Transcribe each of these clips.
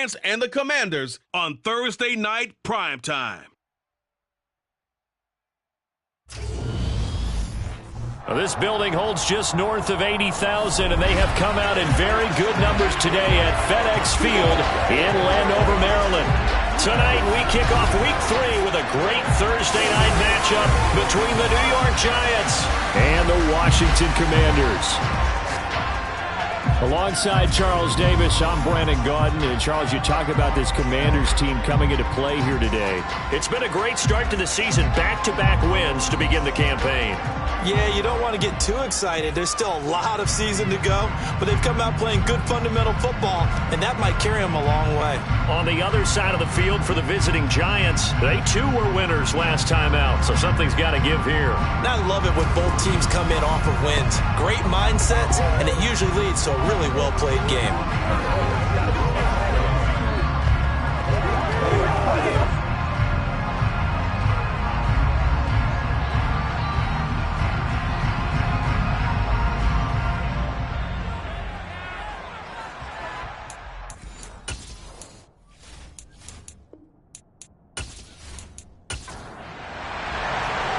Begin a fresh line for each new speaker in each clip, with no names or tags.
Giants and the Commanders on Thursday night primetime.
Well, this building holds just north of 80,000, and they have come out in very good numbers today at FedEx Field in Landover, Maryland. Tonight, we kick off Week 3 with a great Thursday night matchup between the New York Giants and the Washington Commanders. Alongside Charles Davis, I'm Brandon Gaudin. And Charles, you talk about this Commanders team coming into play here today. It's been a great start to the season, back-to-back wins to begin the campaign.
Yeah, you don't want to get too excited. There's still a lot of season to go, but they've come out playing good fundamental football, and that might carry them a long way. On the other side of the field for the visiting Giants, they too were winners last time out, so something's got to give here. And I love it when both teams come in off of wins. Great mindsets, and it usually leads to a really well-played game.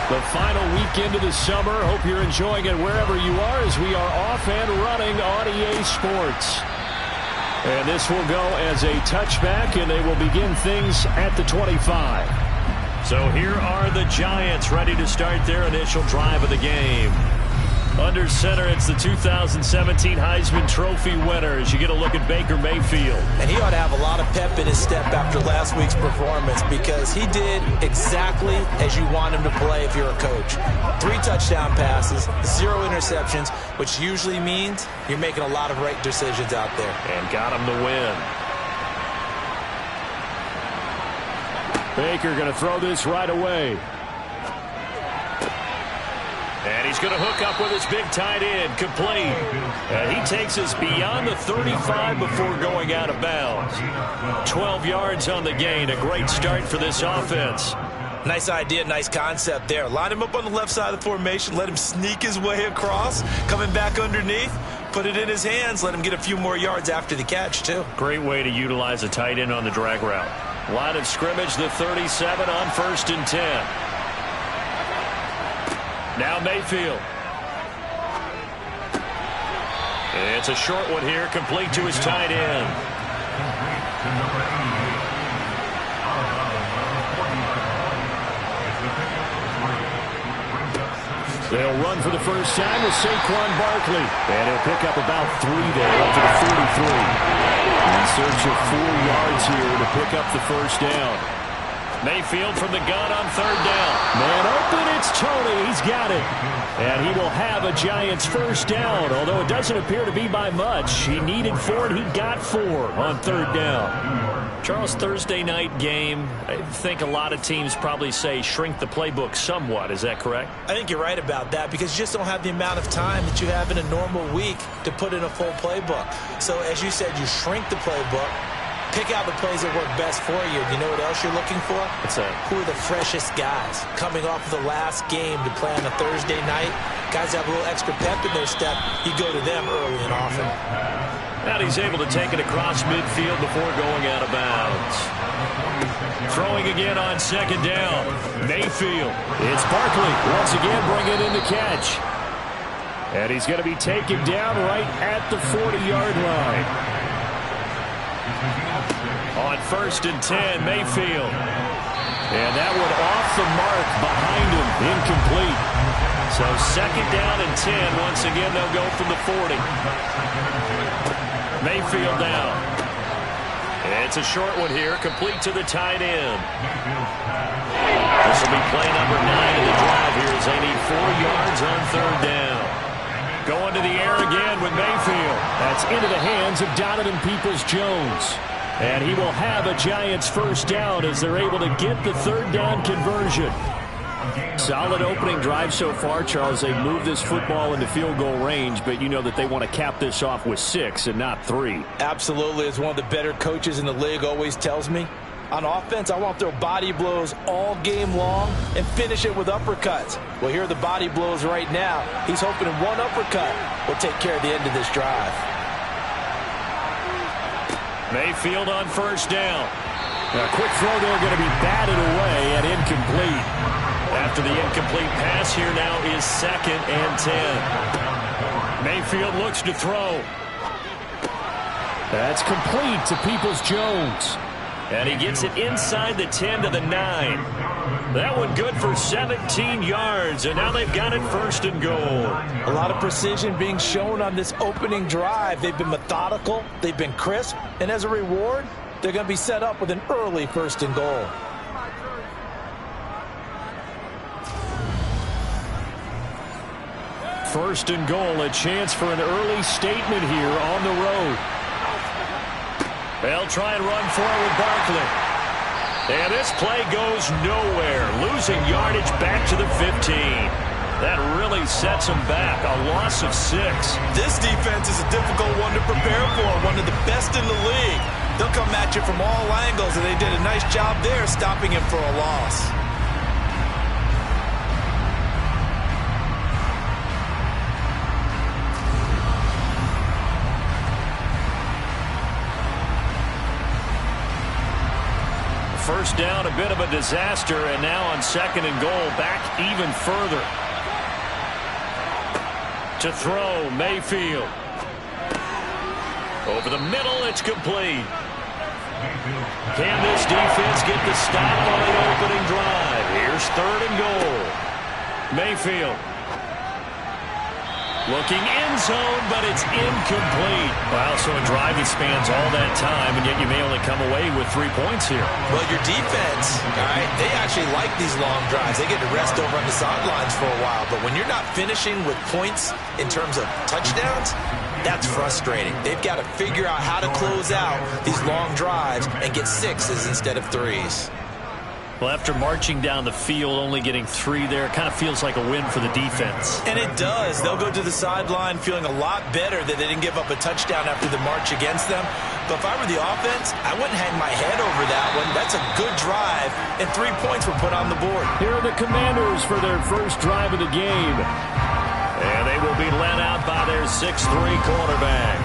The final weekend of the summer. Hope you're enjoying it wherever you are as we are off and running on EA Sports. And this will go as a touchback, and they will begin things at the 25. So here are the Giants ready to start their initial drive of the game. Under center, it's the 2017 Heisman Trophy winner as you get a look at Baker Mayfield. And he ought to have a lot of pep in his step after last week's performance because he did exactly as you want him to play if you're a coach. 3 touchdown passes, 0 interceptions, which usually means you're making a lot of right decisions out there. And got him the win. Baker going to throw this right away. And he's going to hook up with his big tight end, complete. And he takes us beyond the 35 before going out of bounds. 12 yards on the gain. A great start for this offense. Nice idea, nice concept there. Line him up on the left side of the formation. Let him sneak his way across. Coming back underneath. Put it in his hands. Let him get a few more yards after the catch, too. Great way to utilize a tight end on the drag route. Line of scrimmage, the 37 on 1st and 10. Now Mayfield. It's a short one here, complete to his tight end. They'll run for the first time with Saquon Barkley. And he'll pick up about 3 there, up to the 43. In search of 4 yards here to pick up the first down. Mayfield from the gun on 3rd down. Man open, it's Tony. He's got it. And he will have a Giants first down, although it doesn't appear to be by much. He needed 4, and he got 4 on 3rd down. Charles, Thursday night game, I think a lot of teams probably say shrink the playbook somewhat. Is that correct? I think you're right about that because you just don't have the amount of time that you have in a normal week to put in a full playbook. So as you said, you shrink the playbook. Pick out the plays that work best for you. You know what else you're looking for? Who are the freshest guys coming off of the last game to play on a Thursday night? Guys have a little extra pep in their step. You go to them early and often. Now he's able to take it across midfield before going out of bounds. Throwing again on 2nd down. Mayfield. It's Barkley. Once again bringing in the catch. And he's going to be taken down right at the 40-yard line. On 1st and 10, Mayfield. And that one off the mark behind him, incomplete. So 2nd down and 10. Once again, they'll go from the 40. Mayfield down. It's a short one here, complete to the tight end. This will be play number 9 in the drive here as they need 4 yards on 3rd down. Going to the air again with Mayfield. That's into the hands of Donovan Peoples-Jones. And he will have a Giants first down as they're able to get the 3rd down conversion. Solid opening drive so far, Charles. They moved this football into field goal range, but you know that they want to cap this off with 6 and not 3. Absolutely. As one of the better coaches in the league always tells me, on offense, I want to throw body blows all game long and finish it with uppercuts. Well, here are the body blows right now. He's hoping in one uppercut will take care of the end of this drive. Mayfield on first down. A quick throw there going to be batted away and incomplete. After the incomplete pass, here now is 2nd and 10. Mayfield looks to throw. That's complete to Peoples-Jones. And he gets it inside the 10 to the 9. That one good for 17 yards, and now they've got it 1st and goal.
A lot of precision being shown on this opening drive. They've been methodical, they've been crisp, and as a reward, they're going to be set up with an early 1st and goal.
First and goal, a chance for an early statement here on the road. They'll try and run forward Barkley. And this play goes nowhere. Losing yardage back to the 15. That really sets them back. A loss of 6.
This defense is a difficult one to prepare for. One of the best in the league. They'll come at you from all angles, and they did a nice job there stopping him for a loss.
First down, a bit of a disaster, and now on 2nd and goal, back even further. To throw, Mayfield. Over the middle, it's complete. Can this defense get the stop on the opening drive? Here's 3rd and goal. Mayfield. Looking end zone, but it's incomplete. Wow, so a drive that spans all that time, and yet you may only come away with 3 points here.
Well, your defense, all right, they actually like these long drives. They get to rest over on the sidelines for a while, but when you're not finishing with points in terms of touchdowns, that's frustrating. They've got to figure out how to close out these long drives and get 6s instead of 3s.
Well, after marching down the field, only getting 3 there, it kind of feels like a win for the defense.
And it does. They'll go to the sideline feeling a lot better that they didn't give up a touchdown after the march against them. But if I were the offense, I wouldn't hang my head over that one. That's a good drive, and 3 points were put on the board.
Here are the Commanders for their first drive of the game. And they will be led out by their 6'3 quarterback.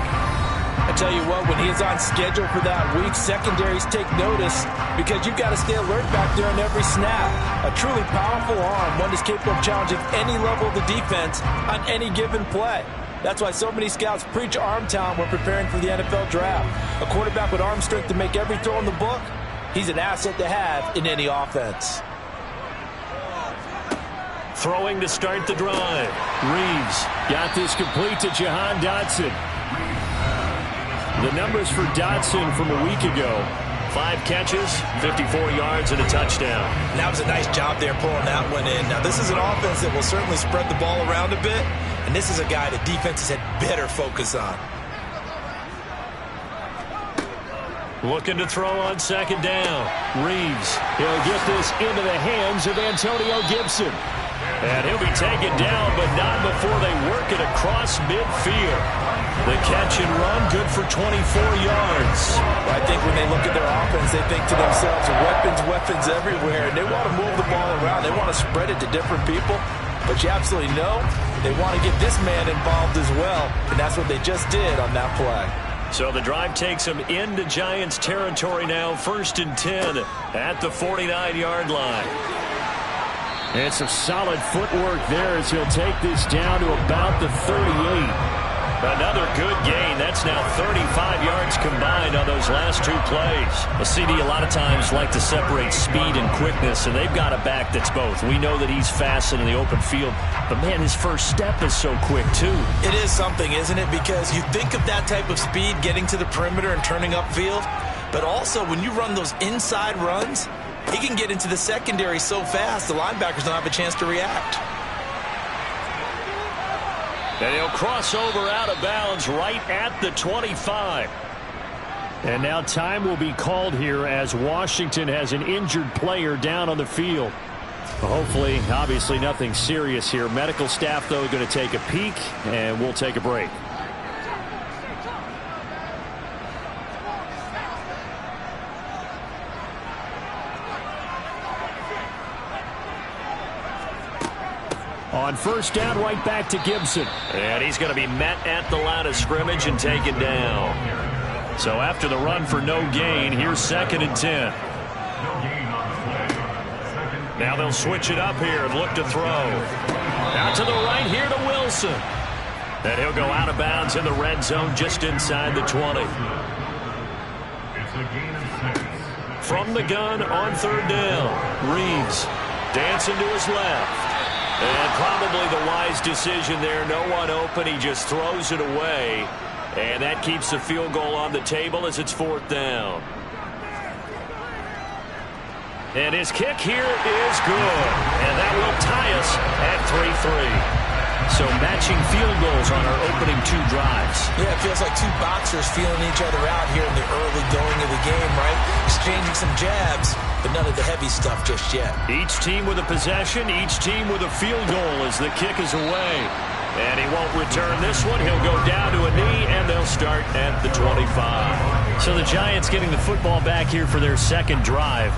I tell you what, when he is on schedule for that week, secondaries take notice because you've got to stay alert back there on every snap. A truly powerful arm, one that's capable of challenging any level of the defense on any given play. That's why so many scouts preach arm talent when preparing for the NFL draft. A quarterback with arm strength to make every throw in the book, he's an asset to have in any offense.
Throwing to start the drive. Reeves got this complete to Jahan Dotson. The numbers for Dotson from a week ago. 5 catches, 54 yards, and a touchdown.
And that was a nice job there pulling that one in. Now, this is an offense that will certainly spread the ball around a bit, and this is a guy the defense has had better focus on.
Looking to throw on 2nd down. Reeves. He'll get this into the hands of Antonio Gibson. And he'll be taken down, but not before they work it across midfield. The catch and run, good for 24 yards.
Well, I think when they look at their offense, they think to themselves, weapons everywhere. And they want to move the ball around. They want to spread it to different people. But you absolutely know they want to get this man involved as well. And that's what they just did on that play.
So the drive takes them into Giants territory now. 1st and 10 at the 49-yard line. And some solid footwork there as he'll take this down to about the 38. Another good gain. That's now 35 yards combined on those last 2 plays. A CD a lot of times like to separate speed and quickness, and they've got a back that's both. We know that he's fast in the open field, but man, his first step is so quick too.
It is something, isn't it? Because you think of that type of speed getting to the perimeter and turning upfield, but also when you run those inside runs, he can get into the secondary so fast the linebackers don't have a chance to react.
And he'll cross over out of bounds right at the 25. And now time will be called here as Washington has an injured player down on the field. Hopefully, obviously nothing serious here. Medical staff, though, going to take a peek, and we'll take a break. On first down, right back to Gibson. And he's going to be met at the line of scrimmage and taken down.
So after the run for no gain, here's 2nd and 10. Now they'll switch it up here and look to throw. Out to the right here to Wilson. And he'll go out of bounds in the red zone just inside the 20. From the gun on 3rd down, Reeves dancing to his left. And probably the wise decision there. No one open. He just throws it away. And that keeps the field goal on the table as it's 4th down. And his kick here is good. And that will tie us at 3-3. So matching field goals on our opening 2 drives.
Yeah, it feels like 2 boxers feeling each other out here in the early going of the game, right? Exchanging some jabs, but none of the heavy stuff just yet.
Each team with a possession, each team with a field goal as the kick is away. And he won't return this one. He'll go down to a knee, and they'll start at the 25. So the Giants getting the football back here for their 2nd drive.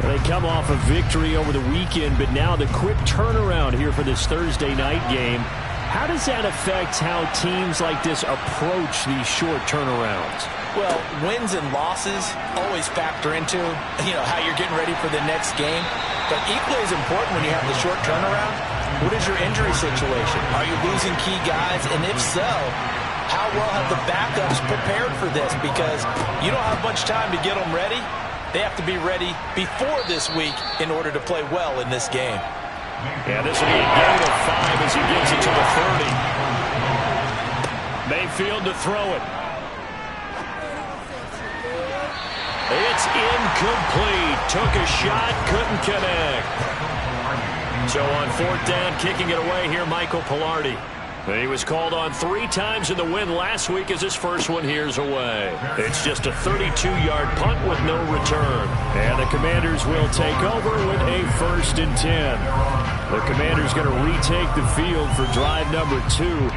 They come off a victory over the weekend, but now the quick turnaround here for this Thursday night game. How does that affect how teams like this approach these short turnarounds?
Well, wins and losses always factor into, how you're getting ready for the next game. But equally as important when you have the short turnaround, what is your injury situation? Are you losing key guys? And if so, how well have the backups prepared for this? Because you don't have much time to get them ready. They have to be ready before this week in order to play well in this game.
Yeah, this will be a gain of 5 as he gets it to the 30. Mayfield to throw it. It's incomplete. Took a shot, couldn't connect. So on 4th down, kicking it away here, Michael Pilardi. He was called on 3 times in the win last week as his first one here's away. It's just a 32-yard punt with no return. And the Commanders will take over with a 1st and 10. The Commanders going to retake the field for drive number 2.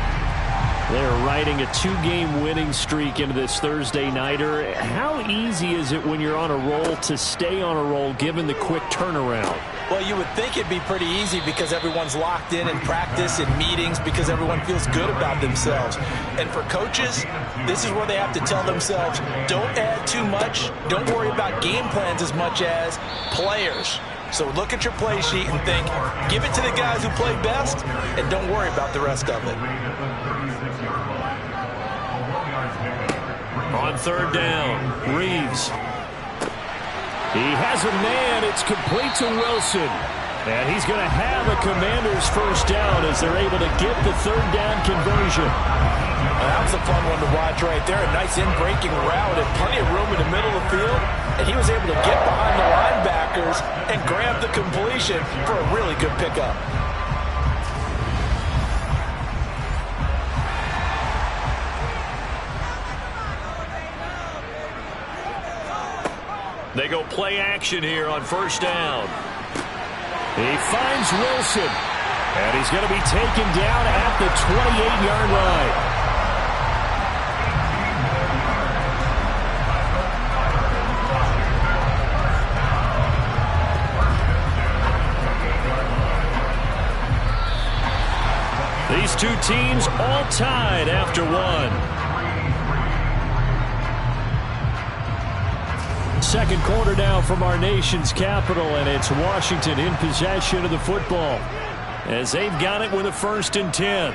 They're riding a 2-game winning streak into this Thursday nighter. How easy is it when you're on a roll to stay on a roll given the quick turnaround?
Well, you would think it'd be pretty easy because everyone's locked in practice and meetings because everyone feels good about themselves. And for coaches, this is where they have to tell themselves, don't add too much. Don't worry about game plans as much as players. So look at your play sheet and think, give it to the guys who play best, and don't worry about the rest of it.
On 3rd down, Reeves. He has a man. It's complete to Wilson. And he's going to have a Commanders 1st down as they're able to get the 3rd down conversion.
That was a fun one to watch right there. A nice in-breaking route and plenty of room in the middle of the field. And he was able to get behind the linebackers and grab the completion for a really good pickup.
They go play action here on 1st down. He finds Wilson. And he's going to be taken down at the 28-yard line. These 2 teams all tied after 1. 2nd quarter now from our nation's capital, and it's Washington in possession of the football as they've got it with a 1st and 10.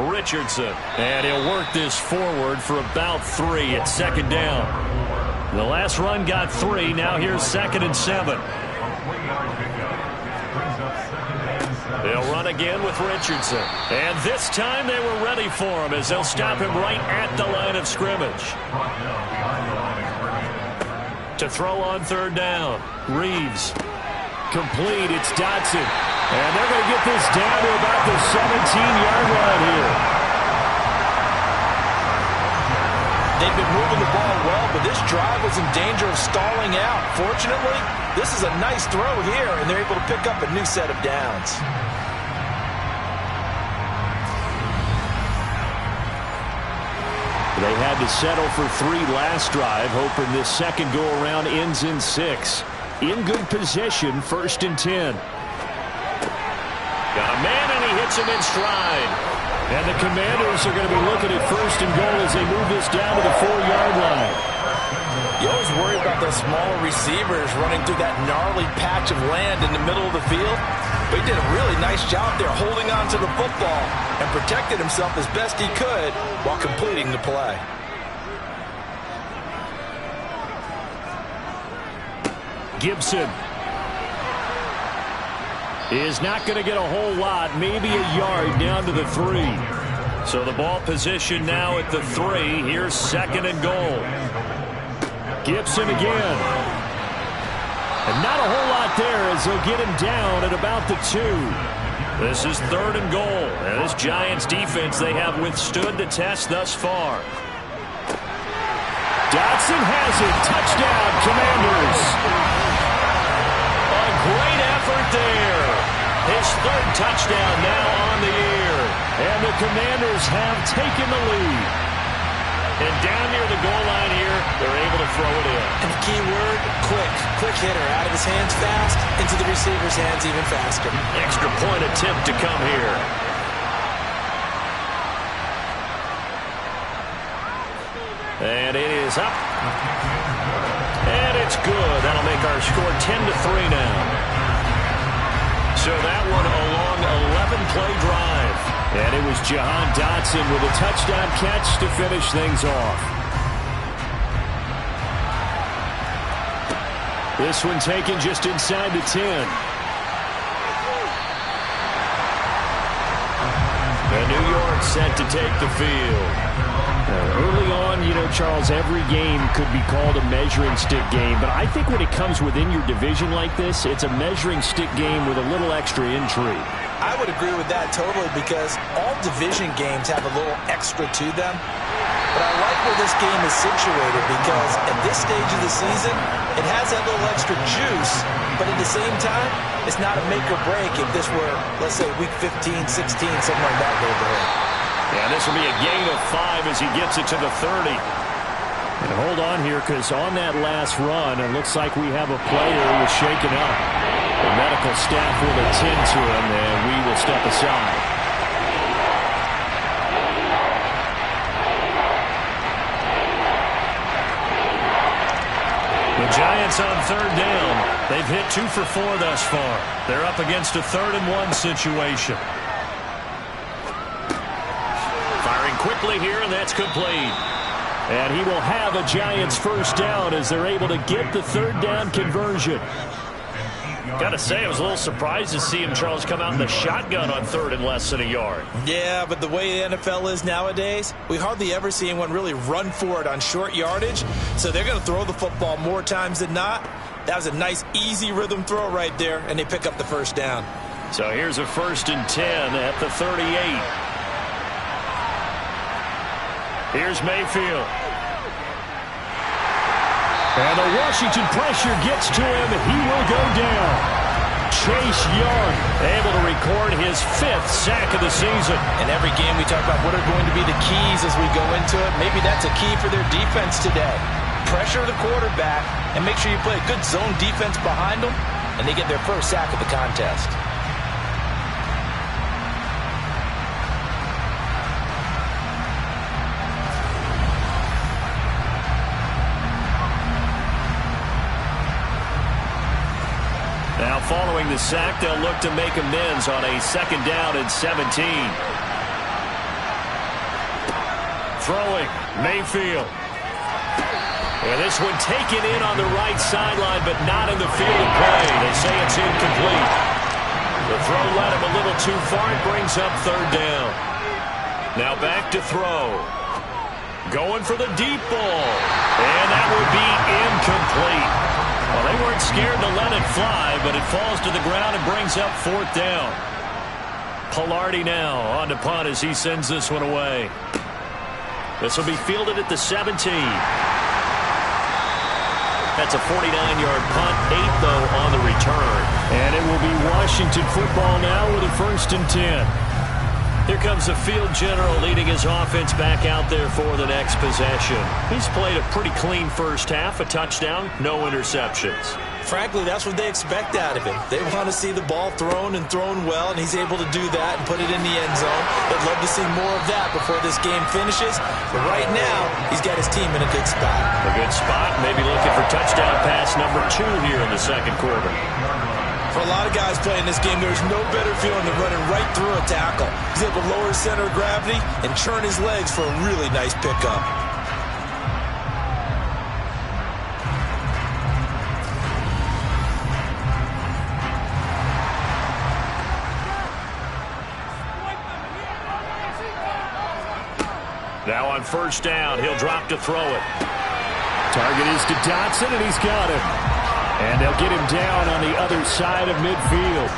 Richardson, and he'll work this forward for about 3 at 2nd down. The last run got 3. Now here's 2nd and 7. They'll run again with Richardson. And this time they were ready for him as they'll stop him right at the line of scrimmage. To throw on 3rd down, Reeves. Complete, it's Dotson. And they're going to get this down to about the 17-yard line here.
They've been moving the ball well, but this drive was in danger of stalling out. Fortunately, this is a nice throw here, and they're able to pick up a new set of downs.
They had to settle for 3 last drive, hoping this second go-around ends in 6. In good position, 1st and 10. Got a man, and he hits him in stride.
And the Commanders are going to be looking at 1st and goal as they move this down to the 4-yard line.
You always worry about those smaller receivers running through that gnarly patch of land in the middle of the field. But he did a really nice job there holding on to the football and protected himself as best he could while completing the play.
Gibson is not going to get a whole lot, maybe a yard down to the 3.
So the ball position now at the 3. Here's 2nd and goal.
Gibson again. And not a whole lot there as they'll get him down at about the 2.
This is 3rd and goal. And this Giants defense, they have withstood the test thus far.
Dotson has it. Touchdown, Commanders.
A great effort there. His 3rd touchdown now on the year.
And the Commanders have taken the lead.
And down near the goal line here, they're able to throw it in.
And the key word, quick. Quick hitter. Out of his hands fast, into the receiver's hands even faster.
Extra point attempt to come here. And it is up. And it's good. That'll make our score 10-3 now. So that one a long 11-play drive.
And it was Jahan Dotson with a touchdown catch to finish things off. This one taken just inside the 10.
And New York set to take the field.
Early on, you know, Charles, every game could be called a measuring stick game. But I think when it comes within your division like this, it's a measuring stick game with a little extra intrigue.
I would agree with that totally because all division games have a little extra to them. But I like where this game is situated because at this stage of the season, it has that little extra juice. But at the same time, it's not a make or break if this were, let's say, week 15, 16, somewhere in that neighborhood.
Yeah, this will be a gain of 5 as he gets it to the 30.
And hold on here because on that last run, it looks like we have a player who was shaken up. The medical staff will attend to him, and we will step aside.
The Giants on 3rd down. They've hit 2 for 4 thus far. They're up against a 3rd and 1 situation. Firing quickly here, and that's complete.
And he will have a Giants 1st down as they're able to get the 3rd down conversion.
Got to say, I was a little surprised to see him, Charles, come out in the shotgun on 3rd and less than a yard.
Yeah, but the way the NFL is nowadays, we hardly ever see anyone really run for it on short yardage. So they're going to throw the football more times than not. That was a nice, easy rhythm throw right there, and they pick up the 1st down.
So here's a 1st and 10 at the 38. Here's Mayfield.
And the Washington pressure gets to him. He will go down. Chase Young
able to record his 5th sack of the season.
In every game we talk about what are going to be the keys as we go into it. Maybe that's a key for their defense today. Pressure the quarterback and make sure you play a good zone defense behind them, and they get their 1st sack of the contest.
Now following the sack, they'll look to make amends on a 2nd down and 17. Throwing, Mayfield. And this one taken in on the right sideline, but not in the field of play. They say it's incomplete. The throw led him a little too far. It brings up 3rd down. Now back to throw. Going for the deep ball. And that would be incomplete. Well, they weren't scared to let it fly, but it falls to the ground and brings up 4th down. Pilardi now on to punt as he sends this one away. This will be fielded at the 17. That's a 49-yard punt, 8 though on the return.
And it will be Washington football now with a 1st and 10.
Here comes the field general leading his offense back out there for the next possession. He's played a pretty clean 1st half, a touchdown, no interceptions.
Frankly, that's what they expect out of him. They want to see the ball thrown and thrown well, and he's able to do that and put it in the end zone. They'd love to see more of that before this game finishes. But right now, he's got his team in a good spot.
A good spot. Maybe looking for touchdown pass number 2 here in the second quarter.
For a lot of guys playing this game, there's no better feeling than running right through a tackle. He's able to lower his center of gravity and churn his legs for a really nice pickup.
Now on first down, he'll drop to throw it. Target is to Dotson, and he's got him. And they'll get him down on the other side of midfield.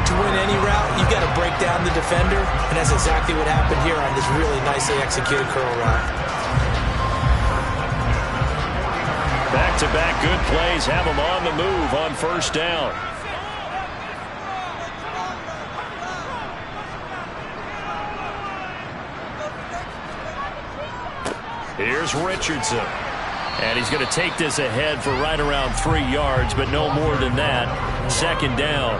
To win any route, you've got to break down the defender, and that's exactly what happened here on this really nicely executed curl route.
Back-to-back good plays have him on the move on first down. Here's Richardson. And he's going to take this ahead for right around 3 yards, but no more than that. Second down.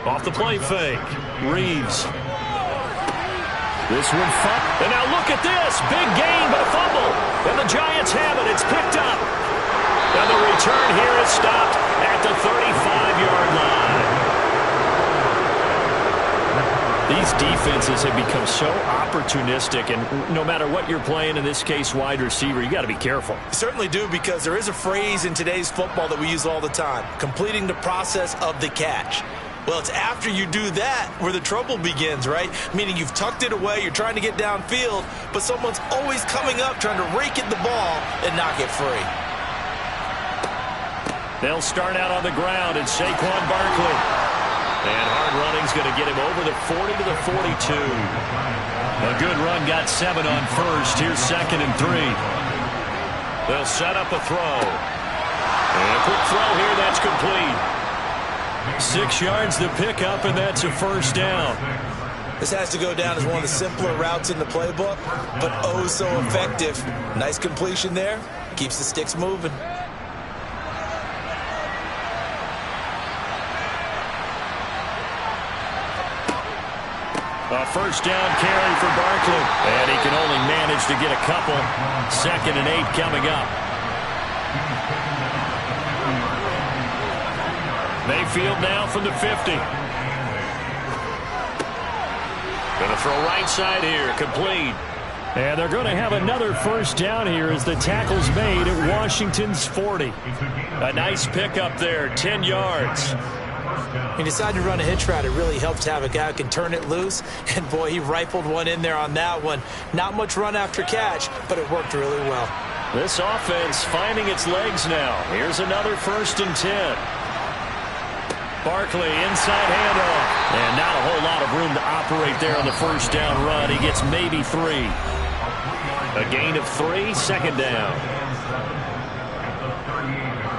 Off the play fake. Reeves. This one fun. And now look at this. Big gain, but a fumble. And the Giants have it. It's picked up. And the return here is stopped at the 35-yard line. These defenses have become so opportunistic, and no matter what you're playing, in this case wide receiver, you got to be careful.
You certainly do, because there is a phrase in today's football that we use all the time: completing the process of the catch. Well, it's after you do that where the trouble begins, right? Meaning you've tucked it away, you're trying to get downfield, but someone's always coming up trying to rake at the ball and knock it free.
They'll start out on the ground, and Saquon Barkley. And hard running's going to get him over the 40 to the 42. A good run got 7 on first. Here's second and 3. They'll set up a throw. And a quick throw here, that's complete. 6 yards to pick up, and that's a first down.
This has to go down as one of the simpler routes in the playbook, but oh so effective. Nice completion there. Keeps the sticks moving.
A first down carry for Barkley. And he can only manage to get a couple. Second and 8 coming up. Mayfield now from the 50. Going to throw right side here. Complete. And they're going to have another first down here as the tackle's made at Washington's 40. A nice pickup there. 10 yards.
He decided to run a hitch route. It really helps to have a guy who can turn it loose. And, boy, he rifled one in there on that one. Not much run after catch, but it worked really well.
This offense finding its legs now. Here's another first and 10. Barkley, inside handoff. And not a whole lot of room to operate there on the first down run. He gets maybe 3. A gain of 3, second down.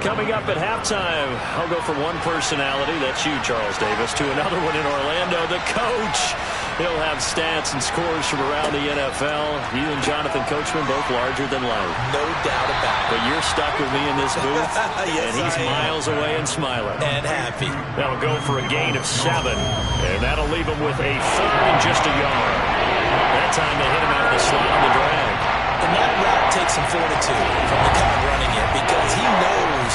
Coming up at halftime, I'll go from one personality, that's you, Charles Davis, to another one in Orlando, the coach. He'll have stats and scores from around the NFL. You and Jonathan Coachman both larger than life.
No doubt about it.
But you're stuck with me in this booth,
yes,
and he's miles away and smiling.
And happy.
That'll go for a gain of 7, and that'll leave him with a third and just a yard. That time they hit him out of the slot on the drag.
And that route takes some fortitude from the guy running it, because he knows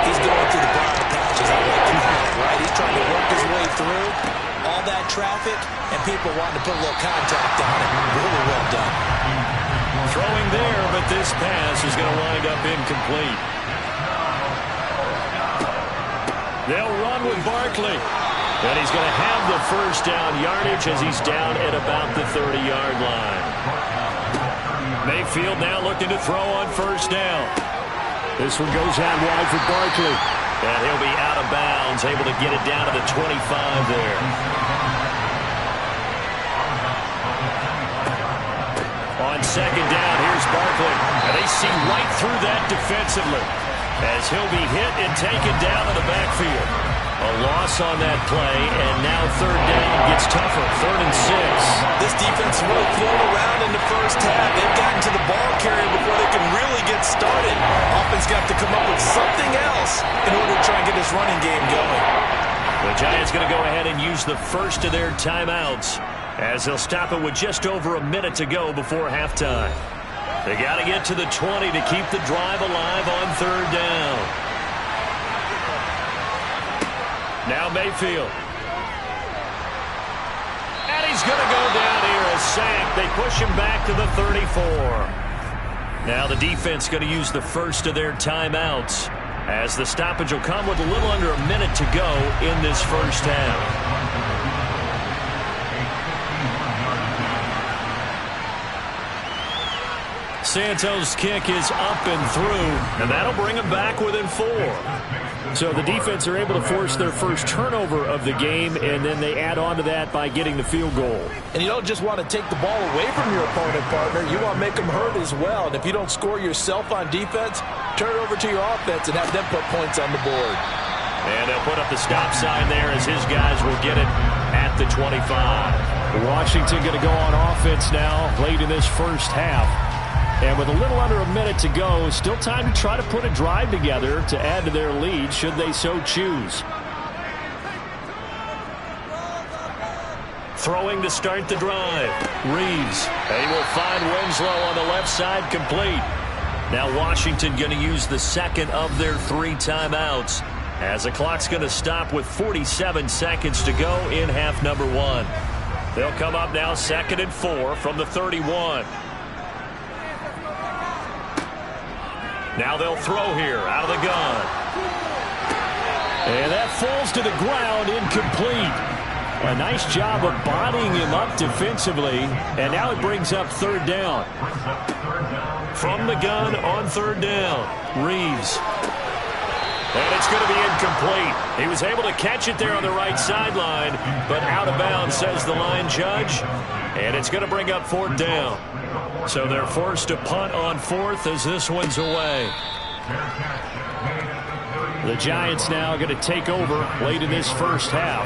he's going through the briar patches. I like to call it, right? He's trying to work his way through all that traffic, and people wanting to put a little contact on it. Really well done.
Throwing there, but this pass is going to wind up incomplete. They'll run with Barkley. And he's going to have the first down yardage as he's down at about the 30-yard line. Mayfield now looking to throw on first down. This one goes out wide for Barkley. And he'll be out of bounds, able to get it down to the 25 there. On second down, here's Barkley. And they see right through that defensively as he'll be hit and taken down in the backfield. A loss on that play, and now third down gets tougher. 3rd and 6.
This defense really thrown around in the first half. They've gotten to the ball carrier before they pass in order to try and get this running game going.
The Giants going to go ahead and use the first of their timeouts as they'll stop it with just over a minute to go before halftime. They got to get to the 20 to keep the drive alive on third down. Now Mayfield. And he's going to go down here, a sack. They push him back to the 34. Now the defense going to use the first of their timeouts as the stoppage will come with a little under a minute to go in this first half. Santos' kick is up and through, and that'll bring him back within 4.
So the defense are able to force their first turnover of the game, and then they add on to that by getting the field goal.
And you don't just want to take the ball away from your opponent, partner. You want to make them hurt as well. And if you don't score yourself on defense, turn it over to your offense and have them put points on the board.
And they'll put up the stop sign there as his guys will get it at the 25.
Washington going to go on offense now late in this first half. And with a little under a minute to go, still time to try to put a drive together to add to their lead should they so choose.
Throwing to start the drive. Reeves. They will find Winslow on the left side, complete. Now Washington going to use the second of their 3 timeouts as the clock's going to stop with 47 seconds to go in half number 1. They'll come up now 2nd and 4 from the 31. Now they'll throw here out of the gun.
And that falls to the ground, incomplete. A nice job of bodying him up defensively, and now it brings up third down.
From the gun on third down, Reeves. And it's going to be incomplete. He was able to catch it there on the right sideline, but out of bounds, says the line judge. And it's going to bring up fourth down. So they're forced to punt on 4th as this one's away.
The Giants now going to take over late in this first half.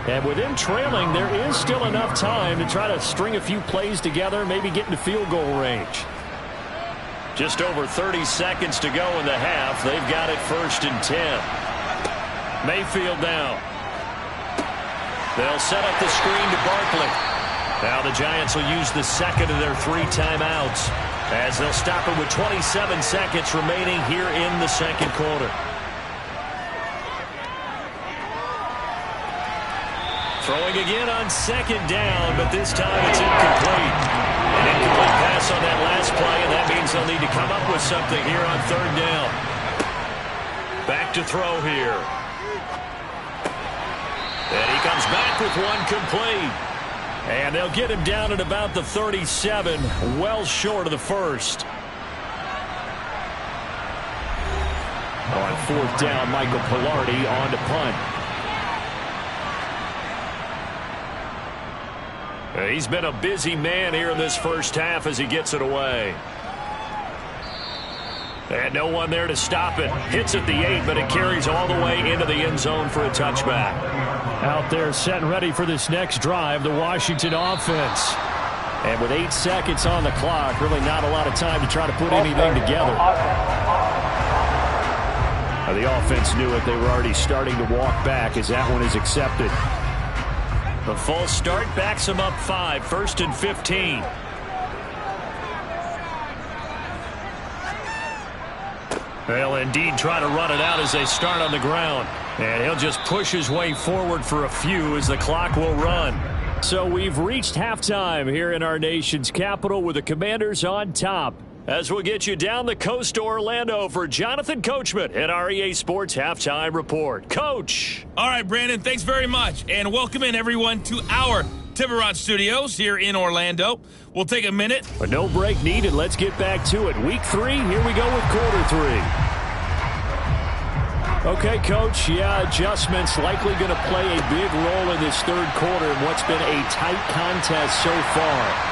And with them trailing, there is still enough time to try to string a few plays together, maybe get into field goal range.
Just over 30 seconds to go in the half. They've got it 1st and 10. Mayfield now. They'll set up the screen to Barkley. Now the Giants will use the second of their 3 timeouts as they'll stop it with 27 seconds remaining here in the second quarter. Throwing again on 2nd down, but this time it's incomplete. An incomplete pass on that last play, and that means they'll need to come up with something here on 3rd down. Back to throw here. And he comes back with one complete. And they'll get him down at about the 37, well short of the first.
On 4th down, Michael Pilardi on to punt.
He's been a busy man here in this first half as he gets it away. And no one there to stop it. Hits at the 8, but it carries all the way into the end zone for a touchback.
Out there set and ready for this next drive, the Washington offense. And with 8 seconds on the clock, really not a lot of time to try to put anything together. The offense knew it. They were already starting to walk back as that one is accepted.
The false start backs him up 5, 1st and 15. They'll indeed try to run it out as they start on the ground. And he'll just push his way forward for a few as the clock will run.
So we've reached halftime here in our nation's capital with the Commanders on top.
As we'll get you down the coast to Orlando for Jonathan Coachman at our EA Sports Halftime Report. Coach.
All right, Brandon, thanks very much. And welcome in, everyone, to our Tiburon Studios here in Orlando. We'll take a minute.
But no break needed. Let's get back to it. Week 3, here we go with quarter 3. Okay, Coach, adjustments likely going to play a big role in this third quarter in what's been a tight contest so far.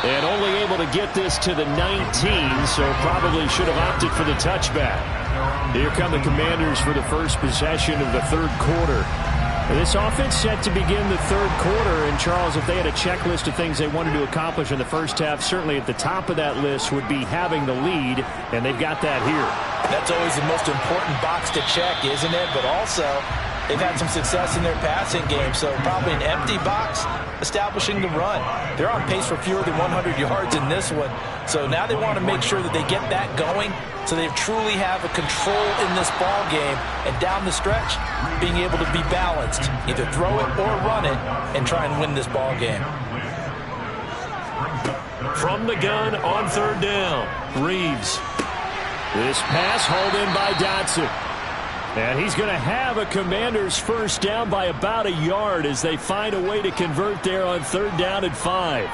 And only able to get this to the 19, so probably should have opted for the touchback. Here come the Commanders for the first possession of the third quarter. This offense set to begin the third quarter. And, Charles, if they had a checklist of things they wanted to accomplish in the first half, certainly at the top of that list would be having the lead, and they've got that here.
That's always the most important box to check, isn't it? But also, they've had some success in their passing game, so probably an empty box establishing the run. They're on pace for fewer than 100 yards in this one, so now they want to make sure that they get that going so they truly have a control in this ball game, and down the stretch, being able to be balanced, either throw it or run it, and try and win this ball game.
From the gun on third down, Reeves. This pass hauled in by Dotson. And he's going to have a Commanders first down by about a yard as they find a way to convert there on third down and 5.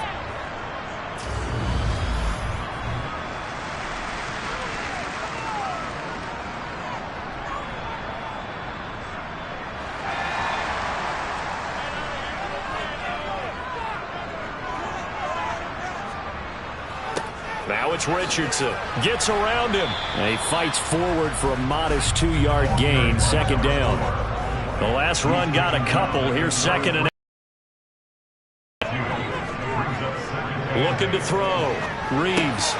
Now it's Richardson. Gets around him. And he fights forward for a modest 2-yard gain. Second down. The last run got a couple. Here's second and 8. Looking to throw. Reeves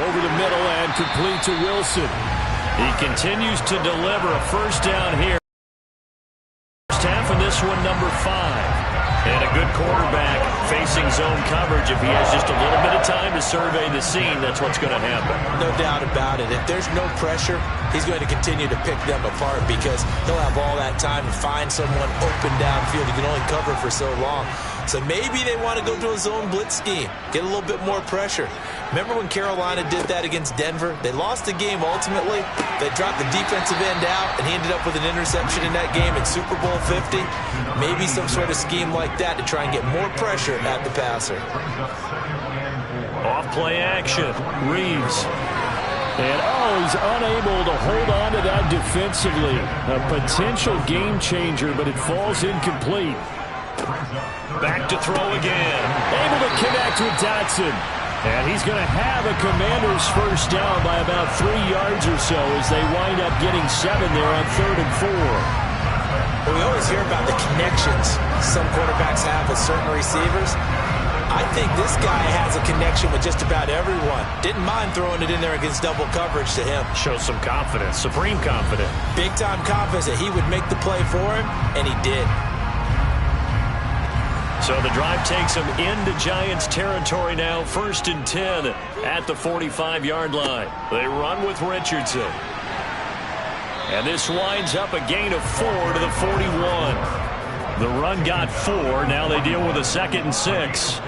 over the middle and complete to Wilson. He continues to deliver a first down here. First half of this one, number 5. And a good quarterback facing zone coverage. If he has just a little bit of time to survey the scene, that's what's going to happen.
No doubt about it. If there's no pressure, he's going to continue to pick them apart because he'll have all that time to find someone open downfield. He can only cover for so long. So maybe they want to go to a zone blitz scheme, get a little bit more pressure. Remember when Carolina did that against Denver? They lost the game ultimately. They dropped the defensive end out, and he ended up with an interception in that game in Super Bowl 50. Maybe some sort of scheme like that to try and get more pressure at the passer.
Off play action. Reeves. And, he's unable to hold on to that defensively. A potential game changer, but it falls incomplete. Back to throw again. Able to connect with Dotson. And he's going to have a Commanders first down by about 3 yards or so as they wind up getting 7 there on third and 4.
Well, we always hear about the connections some quarterbacks have with certain receivers. I think this guy has a connection with just about everyone. Didn't mind throwing it in there against double coverage to him.
Shows some confidence, supreme confidence.
Big-time confidence that he would make the play for him, and he did.
So the drive takes them into Giants territory now. First and 10 at the 45-yard line. They run with Richardson. And this winds up a gain of 4 to the 41. The run got 4. Now they deal with a 2nd and 6.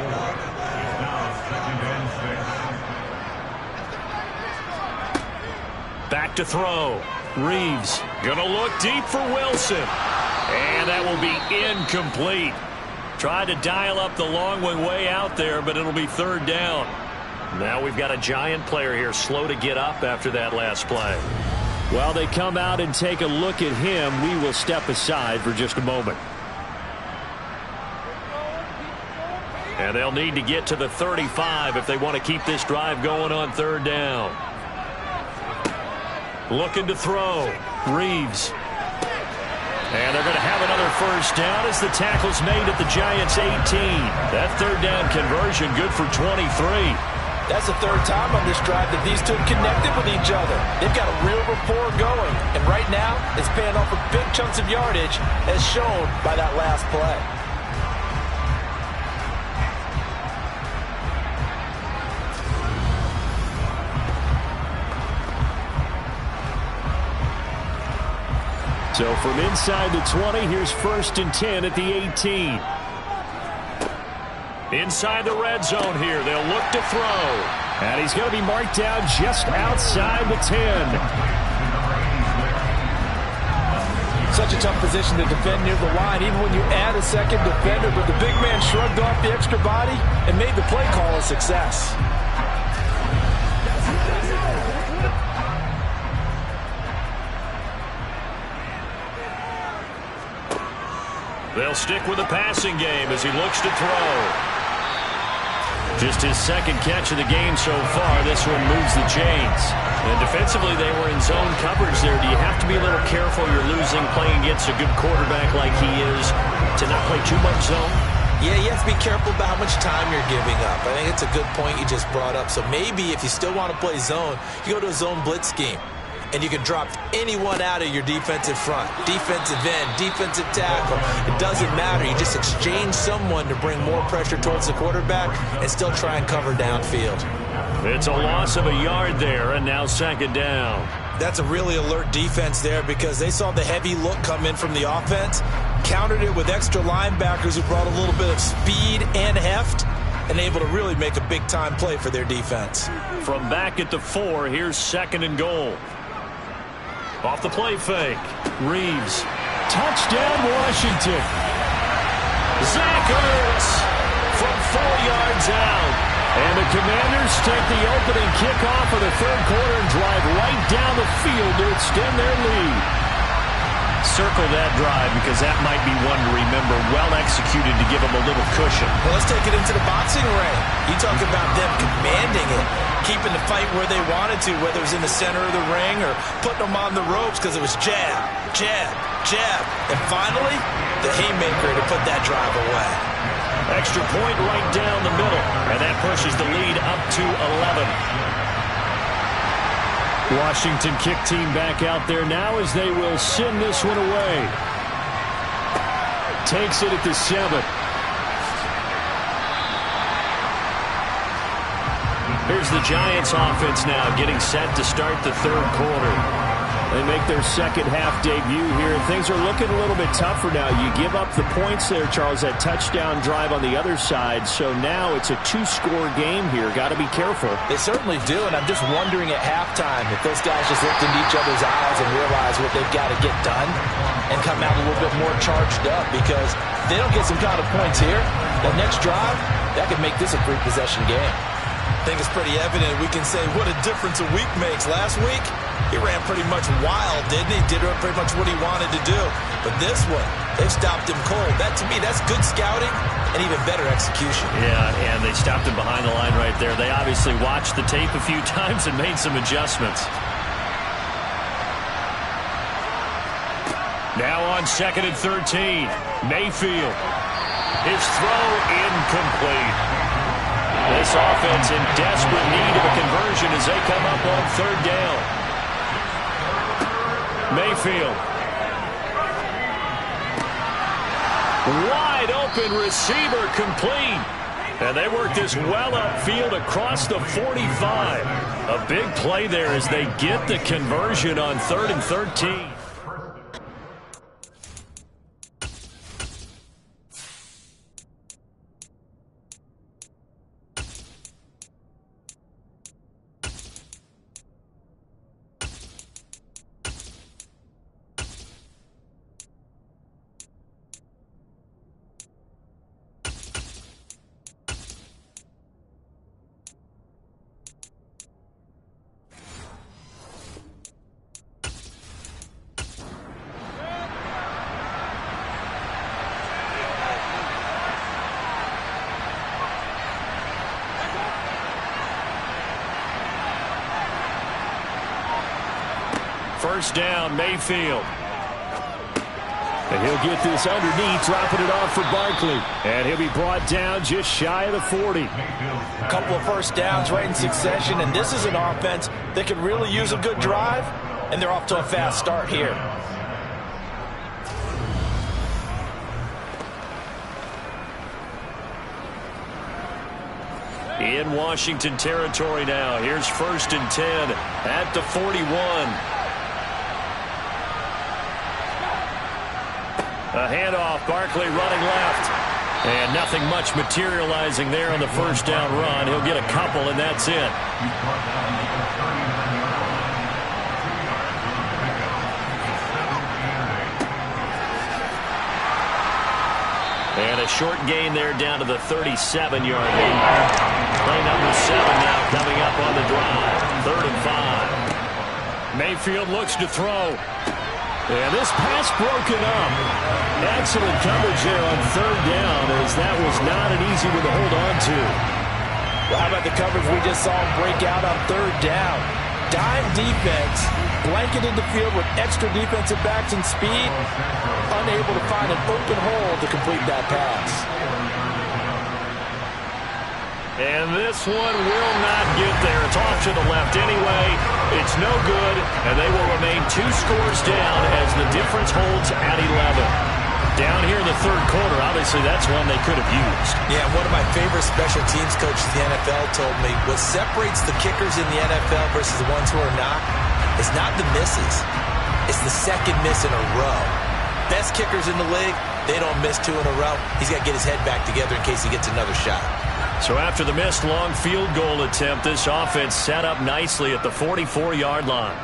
Back to throw. Reeves gonna look deep for Wilson. And that will be incomplete. Tried to dial up the long way out there, but it'll be third down. Now we've got a Giant player here slow to get up after that last play. While they come out and take a look at him, we will step aside for just a moment. And they'll need to get to the 35 if they want to keep this drive going on third down. Looking to throw. Reeves. And they're going to have another first down as the tackle's made at the Giants' 18. That third down conversion good for 23.
That's the third time on this drive that these two have connected with each other. They've got a real rapport going. And right now, it's paying off with big chunks of yardage as shown by that last play.
So from inside the 20, here's first and 10 at the 18. Inside the red zone here, they'll look to throw. And he's going to be marked down just outside the 10.
Such a tough position to defend near the line, even when you add a second defender, but the big man shrugged off the extra body and made the play call a success.
They'll stick with the passing game as he looks to throw. Just his second catch of the game so far. This one moves the chains.
And defensively, they were in zone coverage there. Do you have to be a little careful? You're losing, playing against a good quarterback like he is, to not play too much zone?
Yeah, you have to be careful about how much time you're giving up. I think it's a good point you just brought up. So maybe if you still want to play zone, you go to a zone blitz scheme. And you can drop anyone out of your defensive front. Defensive end, defensive tackle. It doesn't matter. You just exchange someone to bring more pressure towards the quarterback and still try and cover downfield.
It's a loss of a yard there, and now second down.
That's a really alert defense there because they saw the heavy look come in from the offense, countered it with extra linebackers who brought a little bit of speed and heft, and able to really make a big-time play for their defense.
From back at the 4, here's second and goal. Off the play fake. Reeves. Touchdown, Washington. Zach Ertz from 4 yards out. And the Commanders take the opening kickoff of the third quarter and drive right down the field to extend their lead. Circle that drive because that might be one to remember. Well executed to give them a little cushion.
Well, let's take it into the boxing ring. You talk about them commanding it, keeping the fight where they wanted to, whether it was in the center of the ring or putting them on the ropes because it was jab, jab, jab. And finally, the haymaker to put that drive away.
Extra point right down the middle, and that pushes the lead up to 11. Washington kick team back out there now as they will send this one away. Takes it at the 7. Here's the Giants offense now getting set to start the third quarter. They make their second half debut here. Things are looking a little bit tougher now. You give up the points there, Charles, that touchdown drive on the other side. So now it's a 2-score game here. Got to be careful.
They certainly do, and I'm just wondering at halftime if those guys just looked into each other's eyes and realized what they've got to get done and come out a little bit more charged up, because if they don't get some kind of points here, that next drive, that could make this a 3-possession game. I think it's pretty evident we can say what a difference a week makes. Last week, he ran pretty much wild, didn't he? Did pretty much what he wanted to do. But this one, they stopped him cold. That, to me, that's good scouting and even better execution.
Yeah, and they stopped him behind the line right there. They obviously watched the tape a few times and made some adjustments. Now on second and 13, Mayfield. His throw incomplete. This offense in desperate need of a conversion as they come up on third down. Mayfield. Wide open receiver complete. And they work this well upfield across the 45. A big play there as they get the conversion on 3rd and 13. First down, Mayfield. And he'll get this underneath, dropping it off for Barkley. And he'll be brought down just shy of the 40.
A couple of first downs right in succession, and this is an offense that could really use a good drive, and they're off to a fast start here.
In Washington territory now. Here's 1st and 10 at the 41. A handoff, Barkley running left. And nothing much materializing there on the first down run. He'll get a couple, and that's it. And a short gain there down to the 37-yard line. Play number 7 now coming up on the drive. 3rd and 5. Mayfield looks to throw. And this pass broken up. Excellent coverage there on 3rd down, as that was not an easy one to hold on to.
Well, how about the coverage we just saw him break out on third down? Dime defense, blanketed the field with extra defensive backs and speed, unable to find an open hole to complete that pass.
And this one will not get there. It's off to the left anyway. It's no good, and they will remain 2 scores down as the difference holds at 11. Down here in the third quarter, obviously that's one they could have used.
Yeah, one of my favorite special teams coaches in the NFL told me what separates the kickers in the NFL versus the ones who are not is not the misses. It's the second miss in a row. Best kickers in the league, they don't miss 2 in a row. He's got to get his head back together in case he gets another shot.
So after the missed long field goal attempt, this offense set up nicely at the 44-yard line.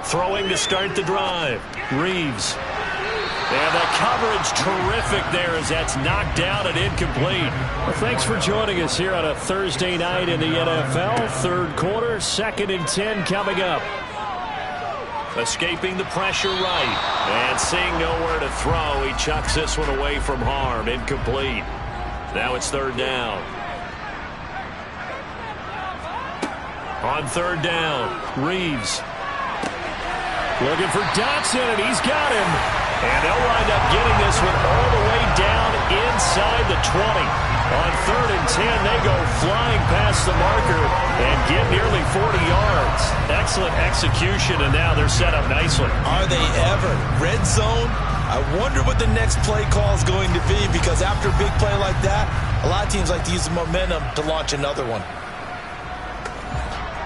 Throwing to start the drive. Reeves. And the coverage terrific there as that's knocked down and incomplete. Well, thanks for joining us here on a Thursday night in the NFL. Third quarter, 2nd and 10 coming up. Escaping the pressure right. And seeing nowhere to throw, he chucks this one away from harm. Incomplete. Now it's third down. On third down, Reeves. Looking for Dotson, and he's got him. And they'll wind up getting this one all the way down inside the 20. On 3rd and 10, they go flying past the marker and get nearly 40 yards. Excellent execution, and now they're set up nicely.
Are they ever? Red zone? I wonder what the next play call is going to be, because after a big play like that, a lot of teams like to use the momentum to launch another one.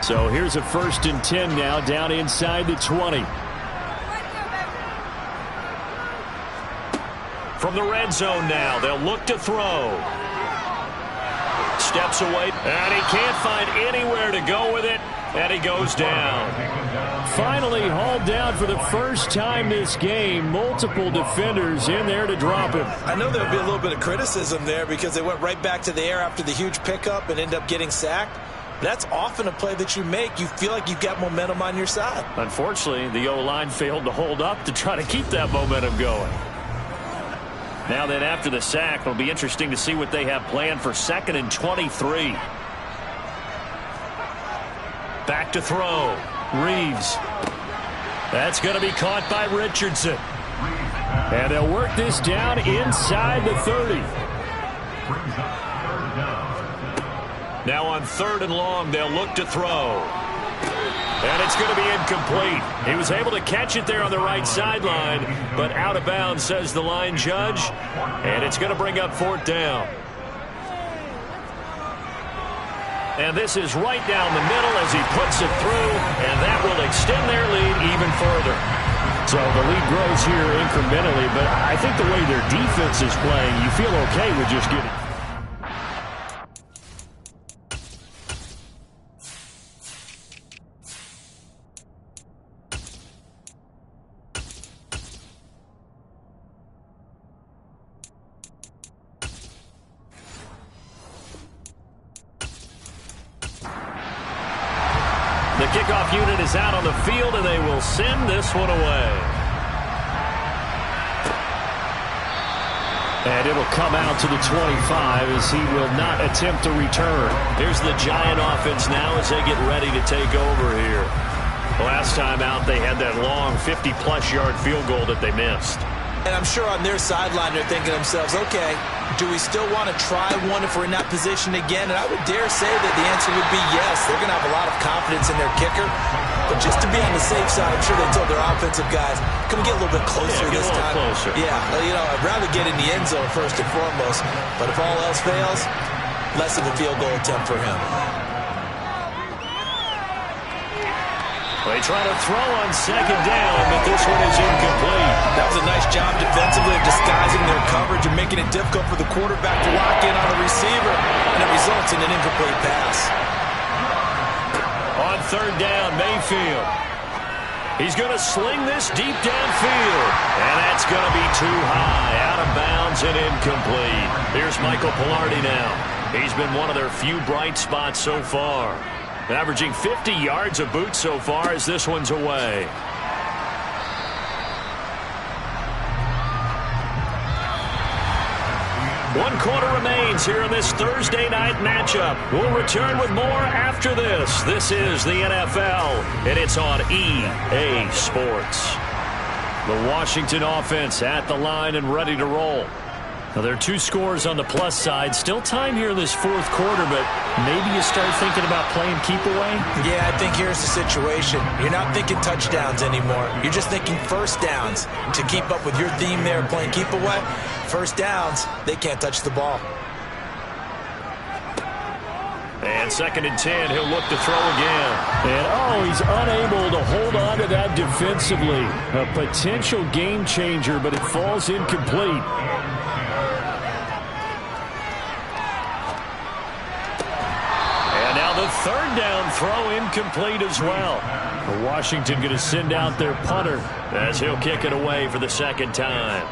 So here's a 1st and 10 now, down inside the 20. From the red zone now, they'll look to throw. Steps away, and he can't find anywhere to go with it, and he goes down. Finally hauled down for the first time this game. Multiple defenders in there to drop him.
I know there'll be a little bit of criticism there because they went right back to the air after the huge pickup and end up getting sacked. That's often a play that you make. You feel like you've got momentum on your side.
Unfortunately, the O-line failed to hold up to try to keep that momentum going. Now then, after the sack, it'll be interesting to see what they have planned for 2nd and 23. Back to throw. Reeves. That's going to be caught by Richardson. And they'll work this down inside the 30. Now on 3rd and long, they'll look to throw. And it's going to be incomplete. He was able to catch it there on the right sideline, but out of bounds, says the line judge. And it's going to bring up 4th down. And this is right down the middle as he puts it through, and that will extend their lead even further. So the lead grows here incrementally, but I think the way their defense is playing, you feel okay with just getting... The kickoff unit is out on the field, and they will send this one away. And it'll come out to the 25 as he will not attempt to return. Here's the Giant offense now as they get ready to take over here. Last time out, they had that long 50-plus yard field goal that they missed.
And I'm sure on their sideline they're thinking to themselves, okay, do we still want to try one if we're in that position again? And I would dare say that the answer would be yes. They're going to have a lot of confidence in their kicker. But just to be on the safe side, I'm sure they told their offensive guys, can we get a little bit closer this time?
Closer.
Yeah, you know, I'd rather get in the end zone first and foremost. But if all else fails, less of a field goal attempt for him.
They try to throw on 2nd down, but this one is incomplete.
That was a nice job defensively of disguising their coverage and making it difficult for the quarterback to lock in on a receiver, and it results in an incomplete pass.
On 3rd down, Mayfield. He's going to sling this deep downfield, and that's going to be too high, out of bounds and incomplete. Here's Michael Pilardi now. He's been one of their few bright spots so far. Averaging 50 yards a boot so far as this one's away. 1 quarter remains here in this Thursday night matchup. We'll return with more after this. This is the NFL, and it's on EA Sports. The Washington offense at the line and ready to roll. Now, there are 2 scores on the plus side. Still time here in this 4th quarter, but maybe you start thinking about playing keep away?
Yeah, I think here's the situation. You're not thinking touchdowns anymore. You're just thinking first downs. To keep up with your theme there, playing keep away, first downs, they can't touch the ball.
And 2nd and 10, he'll look to throw again. And, he's unable to hold on to that defensively. A potential game changer, but it falls incomplete. The 3rd down throw incomplete as well. Washington going to send out their punter as he'll kick it away for the 2nd time.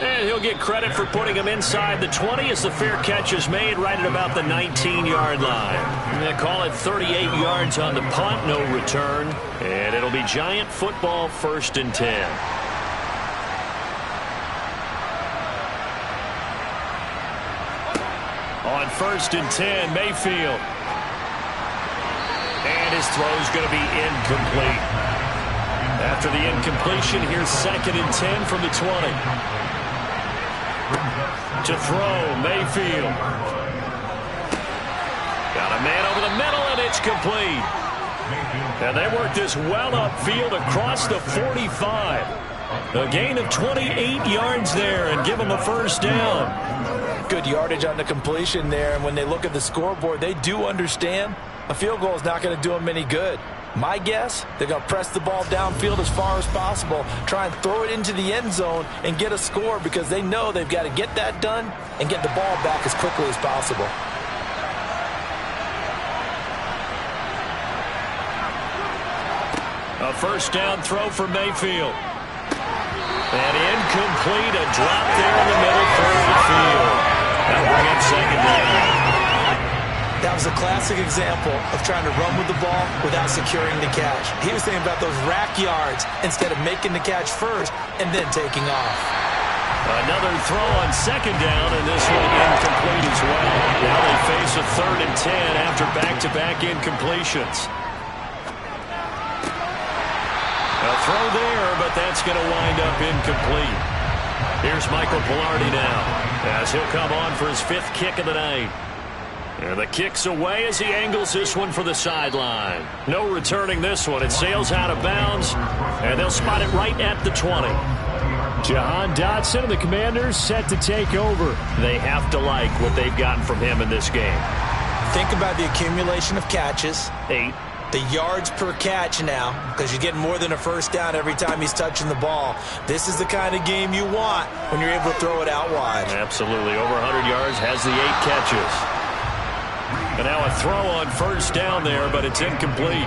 And he'll get credit for putting him inside the 20 as the fair catch is made right at about the 19-yard line. They call it 38 yards on the punt, no return. And it'll be Giant football, 1st and 10. On 1st and 10, Mayfield. And his throw's going to be incomplete. After the incompletion, here's 2nd and 10 from the 20. To throw, Mayfield. Got a man over the middle, and it's complete. And they work this well upfield across the 45. A gain of 28 yards there and give them a 1st down.
Good yardage on the completion there, and when they look at the scoreboard, they do understand a field goal is not going to do them any good. My guess, they're going to press the ball downfield as far as possible, try and throw it into the end zone and get a score because they know they've got to get that done and get the ball back as quickly as possible.
A 1st down throw for Mayfield. And incomplete, a drop there in the middle third of the field. That'll bring up 2nd down.
That was a classic example of trying to run with the ball without securing the catch. He was thinking about those rack yards instead of making the catch first and then taking off.
Another throw on 2nd down, and this one incomplete as well. Now they face a 3rd and 10 after back-to-back incompletions. A throw there, but that's going to wind up incomplete. Here's Michael Pilardi now as he'll come on for his 5th kick of the night. And the kick's away as he angles this one for the sideline. No returning this one. It sails out of bounds, and they'll spot it right at the 20. Jahan Dotson and the Commanders set to take over. They have to like what they've gotten from him in this game.
Think about the accumulation of catches.
8.
The yards per catch now, because you're getting more than a 1st down every time he's touching the ball. This is the kind of game you want when you're able to throw it out wide.
Absolutely. Over 100 yards, has the 8 catches. And now a throw on 1st down there, but it's incomplete.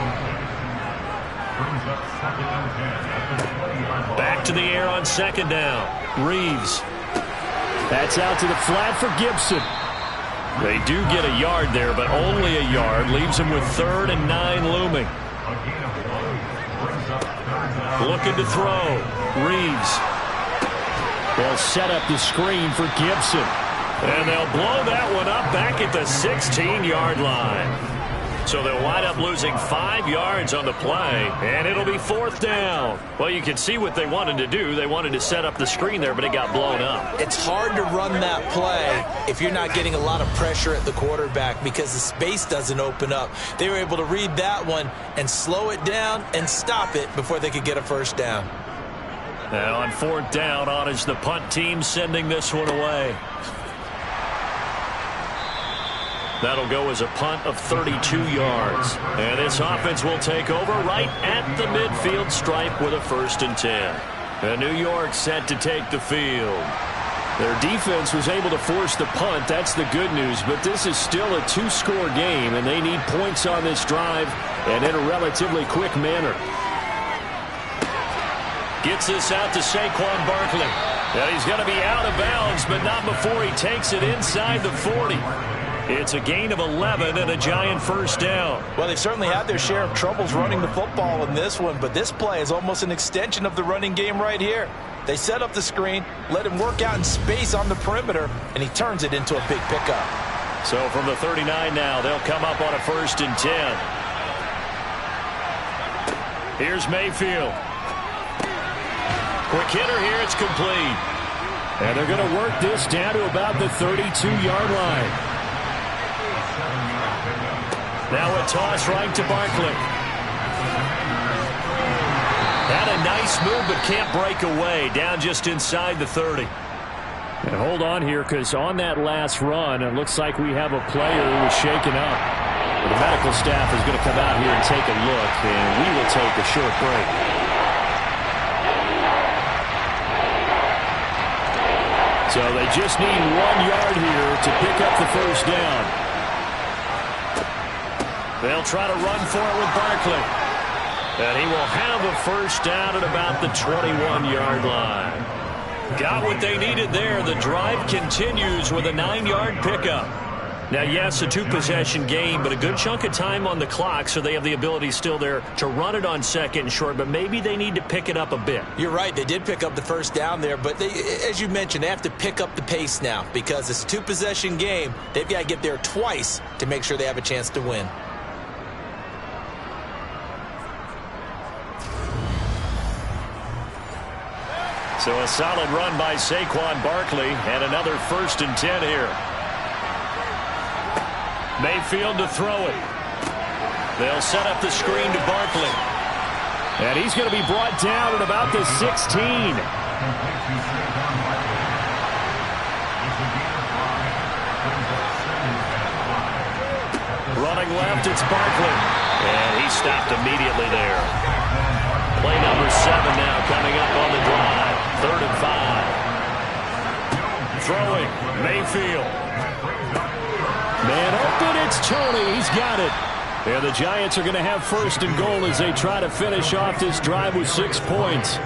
Back to the air on 2nd down. Reeves. That's out to the flat for Gibson. They do get a yard there, but only a yard. Leaves them with 3rd and 9 looming. Looking to throw. Reeves. They'll set up the screen for Gibson. And they'll blow that one up back at the 16-yard line. So they'll wind up losing 5 yards on the play, and it'll be 4th down. Well, you can see what they wanted to do. They wanted to set up the screen there, but it got blown up.
It's hard to run that play if you're not getting a lot of pressure at the quarterback because the space doesn't open up. They were able to read that one and slow it down and stop it before they could get a 1st down.
Now on 4th down, on is the punt team sending this one away. That'll go as a punt of 32 yards. And this offense will take over right at the midfield stripe with a 1st and 10. And New York set to take the field. Their defense was able to force the punt. That's the good news. But this is still a 2-score game, and they need points on this drive and in a relatively quick manner. Gets this out to Saquon Barkley. And he's going to be out of bounds, but not before he takes it inside the 40. It's a gain of 11 and a Giant 1st down.
Well, they've certainly had their share of troubles running the football in this one, but this play is almost an extension of the running game right here. They set up the screen, let him work out in space on the perimeter, and he turns it into a big pickup.
So from the 39 now, they'll come up on a 1st and 10. Here's Mayfield. Quick hitter here. It's complete.
And they're going to work this down to about the 32-yard line.
Now a toss right to Barkley. Had a nice move but can't break away. Down just inside the 30.
And hold on here, because on that last run, it looks like we have a player who was shaken up. The medical staff is going to come out here and take a look, and we will take a short break. So they just need 1 yard here to pick up the first down.
They'll try to run for it with Barkley. And he will have a first down at about the 21-yard line. Got what they needed there. The drive continues with a 9-yard pickup. Now, yes, a 2-possession game, but a good chunk of time on the clock, so they have the ability still there to run it on 2nd and short, but maybe they need to pick it up a bit.
You're right. They did pick up the first down there, but they, as you mentioned, they have to pick up the pace now because it's a 2-possession game. They've got to get there twice to make sure they have a chance to win.
So a solid run by Saquon Barkley and another 1st and 10 here. Mayfield to throw it. They'll set up the screen to Barkley.
And he's going to be brought down at about the 16.
Running left, it's Barkley. And he stopped immediately there. Play number 7 now coming up on the drive. 3rd and 5. Throwing, Mayfield.
Man open, it's Tony. He's got it. And the Giants are going to have 1st and goal as they try to finish off this drive with 6 points.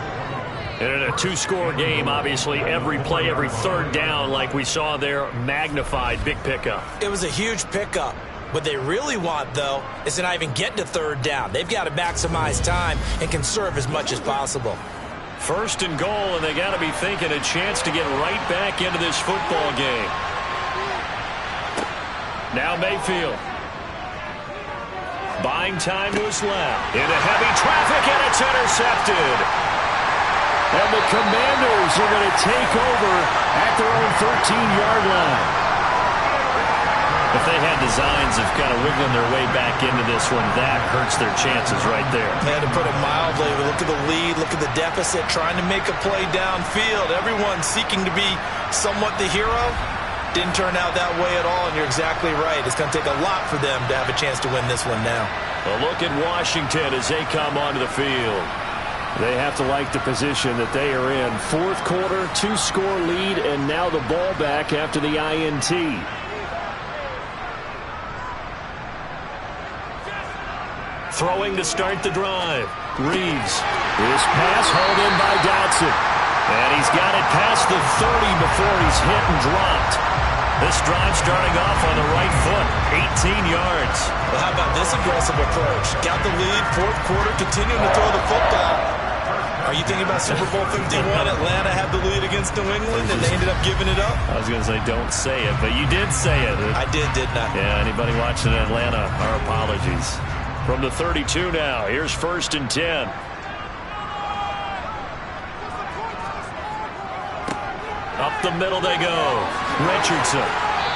And in a 2-score game, obviously, every play, every 3rd down, like we saw there, magnified, big pickup.
It was a huge pickup. What they really want, though, is to not even get to 3rd down. They've got to maximize time and conserve as much as possible.
1st and goal, and they got to be thinking a chance to get right back into this football game. Now Mayfield. Buying time to his left. Into heavy traffic, and it's intercepted.
And the Commanders are going to take over at their own 13-yard line.
If they had designs of kind of wiggling their way back into this one, that hurts their chances right there.
Yeah, to put it mildly, look at the lead, look at the deficit, trying to make a play downfield. Everyone seeking to be somewhat the hero. Didn't turn out that way at all, and you're exactly right. It's going to take a lot for them to have a chance to win this one now.
A look at Washington as they come onto the field.
They have to like the position that they are in. 4th quarter, 2-score lead, and now the ball back after the INT.
Throwing to start the drive. Reeves.
This pass hauled in by Dotson.
And he's got it past the 30 before he's hit and dropped. This drive starting off on the right foot. 18 yards.
Well, how about this aggressive approach? Got the lead, 4th quarter, continuing to throw the football. Are you thinking about Super Bowl 51? Atlanta had the lead against New England, and they ended up giving it up?
I was going to say, don't say it, but you did say it.
I didn't I?
Yeah, anybody watching Atlanta, our apologies. From the 32 now, here's 1st and 10. Up the middle they go. Richardson.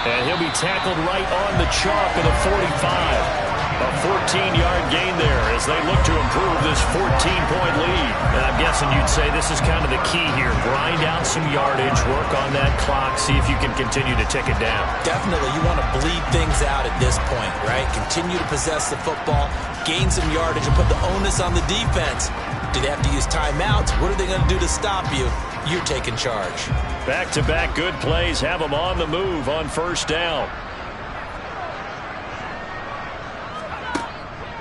And he'll be tackled right on the chalk of the 45. A 14-yard gain there as they look to improve this 14-point lead. And I'm guessing you'd say this is kind of the key here. Grind out some yardage, work on that clock, see if you can continue to tick it down.
Definitely. You want to bleed things out at this point, right? Continue to possess the football, gain some yardage, and put the onus on the defense. Do they have to use timeouts? What are they going to do to stop you? You're taking charge.
Back-to-back good plays have them on the move on 1st down.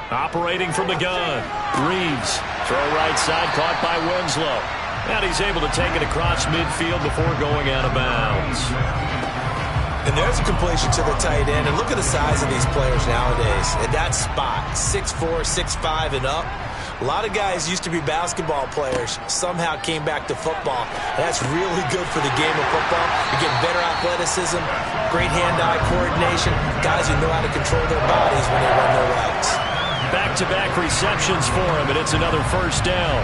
Operating from the gun. Reeves. Throw right side, caught by Winslow. And he's able to take it across midfield before going out of bounds.
And there's a completion to the tight end. And look at the size of these players nowadays. At that spot, 6'4", 6'5", and up. A lot of guys used to be basketball players, somehow came back to football. That's really good for the game of football. You get better athleticism, great hand-eye coordination, guys who know how to control their bodies when they run their routes.
Back-to-back receptions for him, and it's another first down.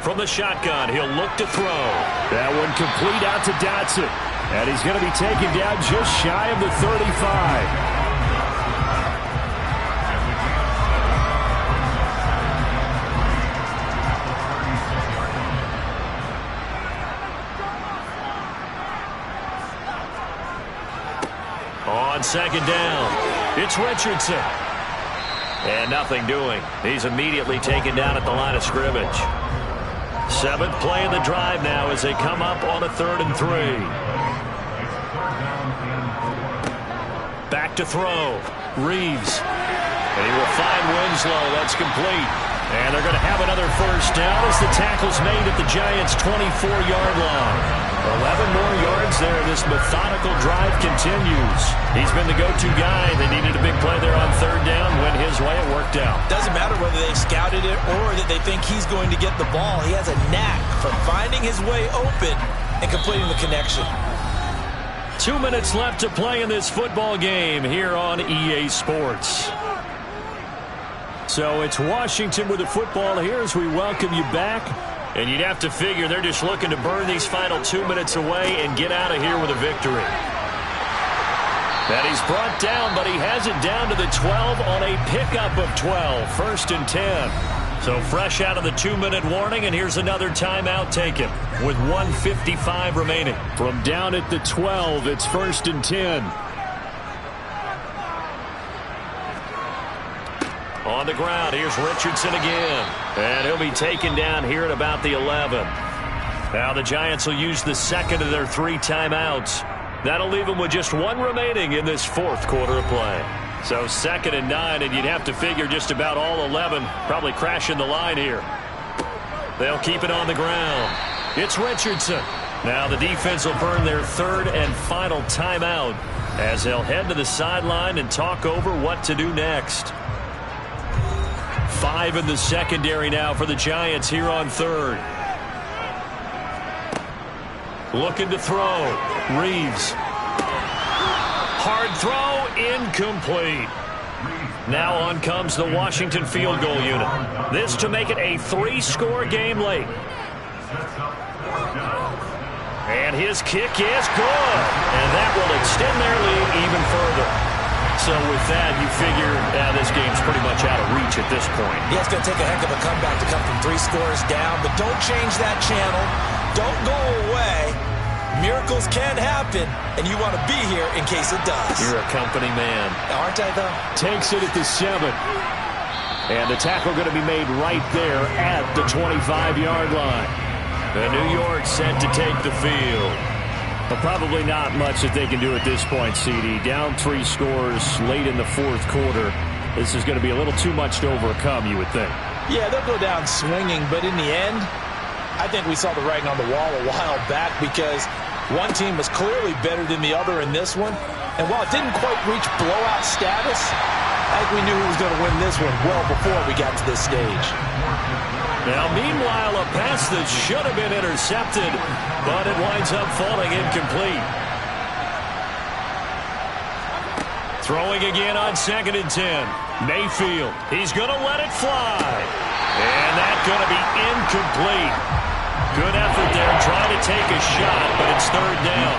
From the shotgun, he'll look to throw.
That one complete out to Dotson. And he's going to be taken down just shy of the 35.
On second down, it's Richardson. And nothing doing. He's immediately taken down at the line of scrimmage. 7th play of the drive now as they come up on a 3rd and 3. Back to throw. Reeves. And he will find Winslow. That's complete. And they're going to have another first down as the tackle's made at the Giants' 24-yard line. 11 more yards there. This methodical drive continues. He's been the go-to guy. They needed a big play there on 3rd down. Went his way. It worked out.
Doesn't matter whether they scouted it or that they think he's going to get the ball. He has a knack for finding his way open and completing the connection.
2 minutes left to play in this football game here on EA Sports. So it's Washington with the football here as we welcome you back. And you'd have to figure they're just looking to burn these final 2 minutes away and get out of here with a victory. That he's brought down, but he has it down to the 12 on a pickup of 12. 1st and 10. So fresh out of the 2-minute warning, and here's another timeout taken with 1:55 remaining.
From down at the 12, it's 1st and 10.
On the ground, here's Richardson again. And he'll be taken down here at about the 11. Now the Giants will use the second of their 3 timeouts. That'll leave them with just 1 remaining in this 4th quarter of play. So 2nd and 9, and you'd have to figure just about all 11 probably crashing the line here. They'll keep it on the ground. It's Richardson. Now the defense will burn their 3rd and final timeout as they'll head to the sideline and talk over what to do next. 5 in the secondary now for the Giants here on 3rd. Looking to throw. Reeves. Hard throw, incomplete. Now on comes the Washington field goal unit. This to make it a 3-score game late. And his kick is good. And that will extend their lead even further. So with that, you figure this game's pretty much out of reach at this point.
Yeah, it's going to take a heck of a comeback to come from 3 scores down, but don't change that channel. Don't go away. Miracles can happen, and you want to be here in case it does.
You're a company man.
Aren't I, though?
Takes it at the 7. And the tackle going to be made right there at the 25-yard line.
And New York set to take the field.
But probably not much that they can do at this point, CD. Down 3 scores late in the 4th quarter. This is going to be a little too much to overcome, you would think.
Yeah, they'll go down swinging, but in the end, I think we saw the writing on the wall a while back because one team was clearly better than the other in this one. And while it didn't quite reach blowout status, I think we knew who was going to win this one well before we got to this stage.
Now, meanwhile, a pass that should have been intercepted, but it winds up falling incomplete. Throwing again on 2nd and 10. Mayfield, he's going to let it fly. And that's going to be incomplete. Good effort there, trying to take a shot, but it's 3rd down.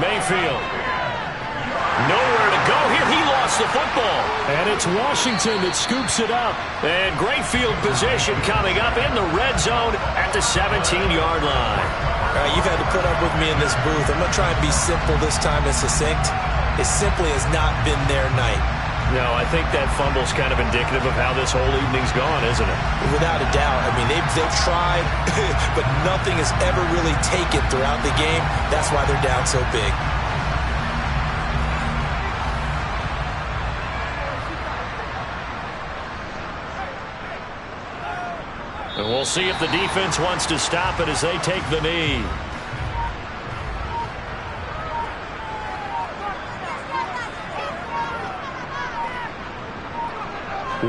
Mayfield. Nowhere to go here. He lost the football.
And it's Washington that scoops it up.
And great field position coming up in the red zone at the 17-yard line.
All right, you've had to put up with me in this booth. I'm going to try and be simple this time and succinct. It simply has not been their night.
No, I think that fumble's kind of indicative of how this whole evening's gone, isn't it?
Without a doubt. I mean, they've tried, but nothing has ever really taken throughout the game. That's why they're down so big.
And we'll We'll see if the defense wants to stop it as they take the knee.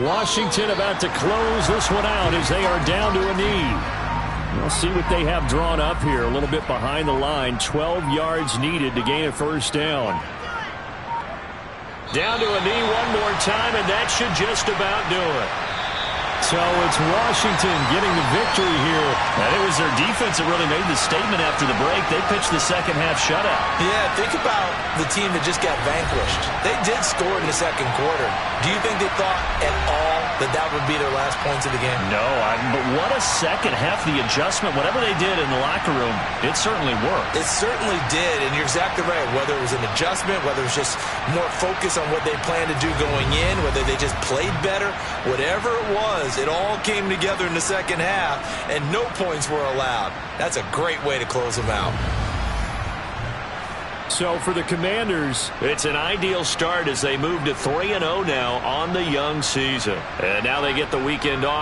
Washington about to close this one out as they are down to a knee. We'll see what they have drawn up here. A little bit behind the line. 12 yards needed to gain a first down.
Down to a knee one more time, and that should just about do it.
So it's Washington getting the victory here.
And it was their defense that really made the statement after the break. They pitched the second half shutout.
Yeah, think about the team that just got vanquished. They did score in the second quarter. Do you think they thought at all that that would be their last points of the game?
No, but what a second half. The adjustment, whatever they did in the locker room, it certainly worked.
It certainly did, and you're exactly right. Whether it was an adjustment, whether it was just more focus on what they planned to do going in, whether they just played better, whatever it was, it all came together in the second half, and no points were allowed. That's a great way to close them out.
So for the Commanders,
it's an ideal start as they move to 3-0 now on the young season. And now they get the weekend off.